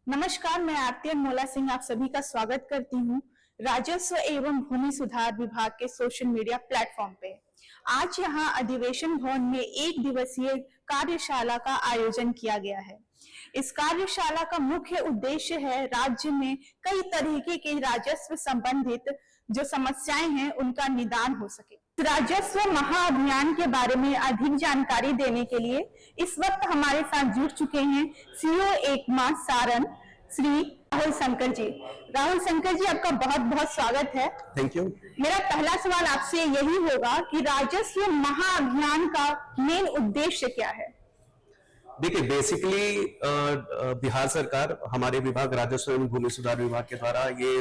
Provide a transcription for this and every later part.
नमस्कार, मैं आरती अनमोला सिंह आप सभी का स्वागत करती हूँ राजस्व एवं भूमि सुधार विभाग के सोशल मीडिया प्लेटफॉर्म पे। आज यहाँ अधिवेशन भवन में एक दिवसीय कार्यशाला का आयोजन किया गया है। इस कार्यशाला का मुख्य उद्देश्य है राज्य में कई तरीके के राजस्व संबंधित जो समस्याएं हैं उनका निदान हो सके। राजस्व महाअभियान के बारे में अधिक जानकारी देने के लिए इस वक्त हमारे साथ जुड़ चुके हैं सीओ एकमा सारण श्री राहुल शंकर जी। राहुल शंकर जी, आपका बहुत बहुत स्वागत है। Thank you. मेरा पहला सवाल आपसे यही होगा कि राजस्व महाअभियान का मेन उद्देश्य क्या है? देखिए, बेसिकली बिहार सरकार, हमारे विभाग राजस्व एवं भूमि सुधार विभाग के द्वारा ये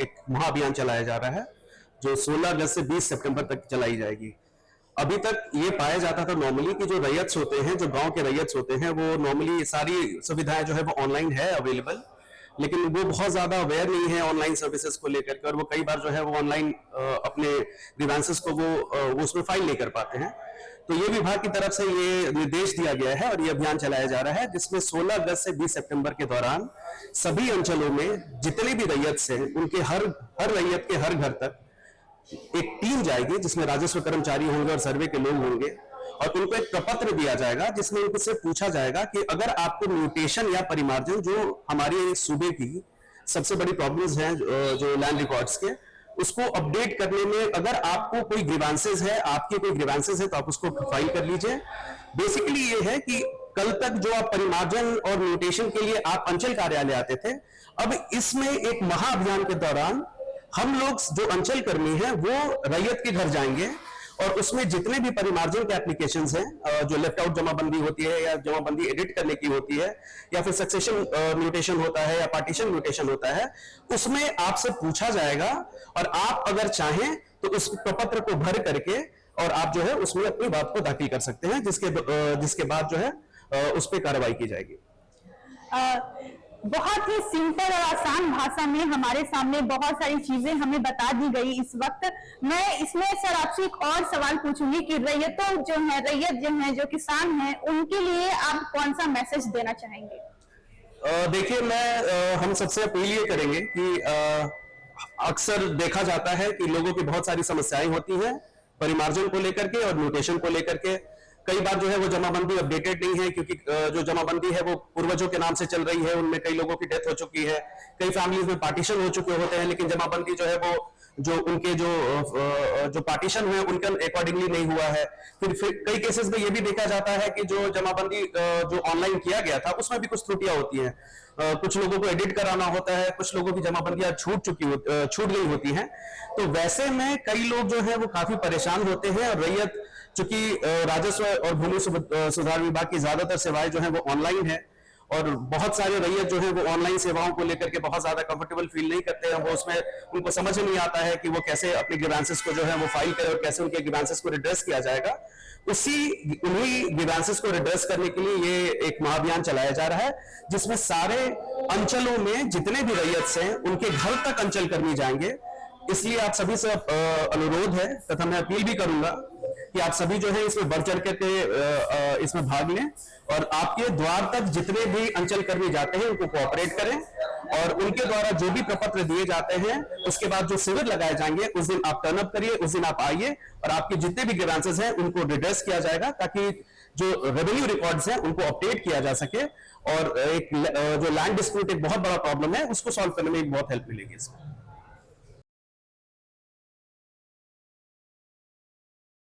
एक महाअभियान चलाया जा रहा है जो 16 अगस्त से 20 सितंबर तक चलाई जाएगी। अभी तक ये पाया जाता था नॉर्मली कि जो रैयत्स होते हैं, जो गांव के रैयत्स होते हैं, वो नॉर्मली सारी सुविधाएं जो है वो ऑनलाइन है अवेलेबल, लेकिन वो बहुत ज्यादा अवेयर नहीं है ऑनलाइन सर्विसेज को लेकर के, और वो कई बार जो है वो ऑनलाइन अपने ग्रीवेंसेस को वो उसमें फाइल नहीं कर पाते हैं। तो ये विभाग की तरफ से ये निर्देश दिया गया है और ये अभियान चलाया जा रहा है, जिसमें 16 अगस्त से 20 सितंबर के दौरान सभी अंचलों में जितने भी रैयत हैं उनके हर रैयत के हर घर तक एक टीम जाएगी, जिसमें राजस्व कर्मचारी होंगे और सर्वे के लोग होंगे, और उनको एक प्रपत्र दिया जाएगा जिसमें उनसे पूछा जाएगा कि अगर आपको म्यूटेशन या परिमार्जन, जो हमारे सूबे की सबसे बड़ी प्रॉब्लम्स हैं जो लैंड रिकॉर्ड्स के, उसको अपडेट करने में अगर आपको कोई ग्रीवेंसेस है, आपके कोई ग्रीवेंसेस है, तो आप उसको फाइल कर लीजिए। बेसिकली ये है कि कल तक जो आप परिमार्जन और म्यूटेशन के लिए आप अंचल कार्यालय आते थे, अब इसमें एक महाअभियान के दौरान हम लोग जो अंचल कर्मी हैं वो रैयत के घर जाएंगे और उसमें जितने भी परिमार्जन के एप्लीकेशंस हैं, जो लेफ्ट आउट जमाबंदी होती है या जमाबंदी एडिट करने की होती है, या फिर सक्सेशन म्यूटेशन होता है या पार्टीशन म्यूटेशन होता है, उसमें आपसे पूछा जाएगा और आप अगर चाहें तो उस प्रपत्र को भर करके और आप जो है उसमें अपनी बात को दाखिल कर सकते हैं, जिसके बाद जो है उस पर कार्रवाई की जाएगी। बहुत ही सिंपल और आसान भाषा में हमारे सामने बहुत सारी चीजें हमें बता दी गई इस वक्त। मैं इसमें सर आपसे एक और सवाल पूछूंगी कि रैयत जो है जो किसान हैं, उनके लिए आप कौन सा मैसेज देना चाहेंगे? देखिए, हम सबसे अपील ये करेंगे कि अक्सर देखा जाता है कि लोगों की बहुत सारी समस्याएं होती हैं परिमार्जन को लेकर के और म्यूटेशन को लेकर के। कई बार जो है वो जमाबंदी अपडेटेड नहीं है, क्योंकि जो जमाबंदी है वो पूर्वजों के नाम से चल रही है, उनमें कई लोगों की डेथ हो चुकी है, कई फैमिलीज में पार्टीशन हो चुके होते हैं, लेकिन जमाबंदी जो है वो जो उनके जो पार्टीशन हुए उनके अकॉर्डिंगली नहीं हुआ है। फिर कई केसेस में ये भी देखा जाता है कि जो जमाबंदी जो ऑनलाइन किया गया था उसमें भी कुछ त्रुटियां होती हैं, कुछ लोगों को एडिट कराना होता है, कुछ लोगों की जमाबंदियां छूट गई होती हैं। तो वैसे में कई लोग जो है वो काफी परेशान होते हैं, और रैयत चूंकि राजस्व और भूमि सुधार विभाग की ज्यादातर सेवाएं जो है वो ऑनलाइन है, और बहुत सारे रैयत जो है वो ऑनलाइन सेवाओं को लेकर के बहुत ज्यादा कंफर्टेबल फील नहीं करते हैं। वो उसमें उनको समझ नहीं आता है कि वो कैसे अपने ग्रीवेंसेस को जो है वो फाइल करें और कैसे उनके ग्रीवेंसेस को रिड्रेस किया जाएगा। उन्हीं ग्रीवेंसेस को रिड्रेस करने के लिए ये एक महाअभियान चलाया जा रहा है, जिसमें सारे अंचलों में जितने भी रैयत हैं उनके घर तक अंचल कर्मी जाएंगे। इसलिए आप सभी से अनुरोध है तथा मैं अपील भी करूंगा कि आप सभी जो है इसमें बढ़ चढ़ के इसमें भाग लें, और आपके द्वार तक जितने भी अंचल कर्मी जाते हैं उनको कोऑपरेट करें, और उनके द्वारा जो भी प्रपत्र दिए जाते हैं उसके बाद जो शिविर लगाए जाएंगे उस दिन आप टर्न अप करिए, उस दिन आप आइए और आपके जितने भी ग्रीवेंसेस हैं उनको रिड्रेस किया जाएगा, ताकि जो रेवेन्यू रिकॉर्ड्स हैं उनको अपडेट किया जा सके, और एक जो लैंड डिस्प्यूट एक बहुत बड़ा प्रॉब्लम है उसको सॉल्व करने में एक बहुत हेल्प मिलेगी इसमें।